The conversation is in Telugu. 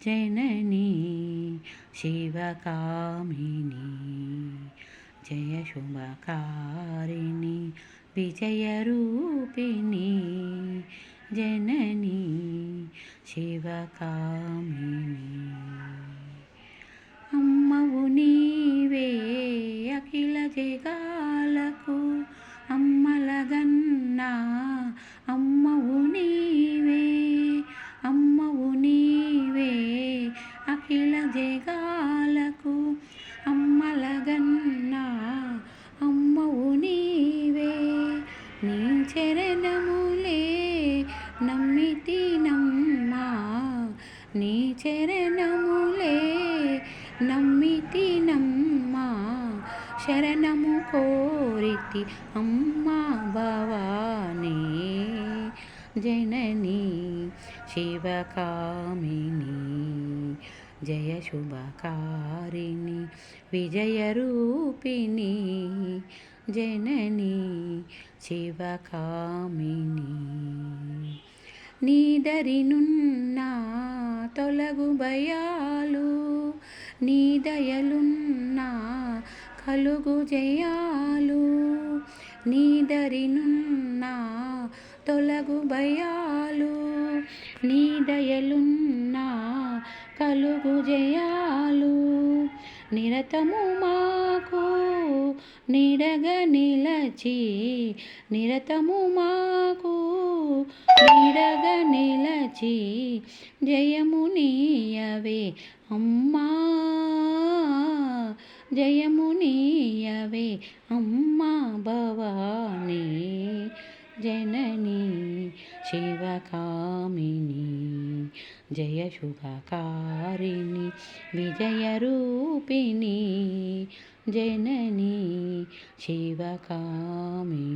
जननी शिवकामिनी जय शुभकारिणी विजयरूपिणी जननी शिवकामिनी అమ్మవు నీవే అఖిల జగాలకు అమ్మలగన్నా అమ్మవు నీవే అమ్మవు నీవే అఖిల జగాలకు అమ్మలగన్నా అమ్మవు నీవే నీ చరణములే నమ్మితినమ్మా నీ చరణములే నమ్మితినమ్మా శరణము కోరితి అమ్మా భవానీ జననీ శివకామిని జయ శుభకారిణి విజయరూపిణి జననీ శివకామిని నీదరినున్నా తొలగు భయాలు నీ దయలున్నా కలుగు జయాలు నీదరినున్నా తొలగు భయాలు నీ దయలున్నా కలుగు జయాలు నిరతము మాకు నీడగ నిలచి నిరతము మాకు నీడగ నిలచి జయమునీయవే అమ్మా జయమునీయవే అమ్మా భవానీ జననీ శివకామిని జయ శుభకారిణి విజయరూపిణి జననీ శివకామిని.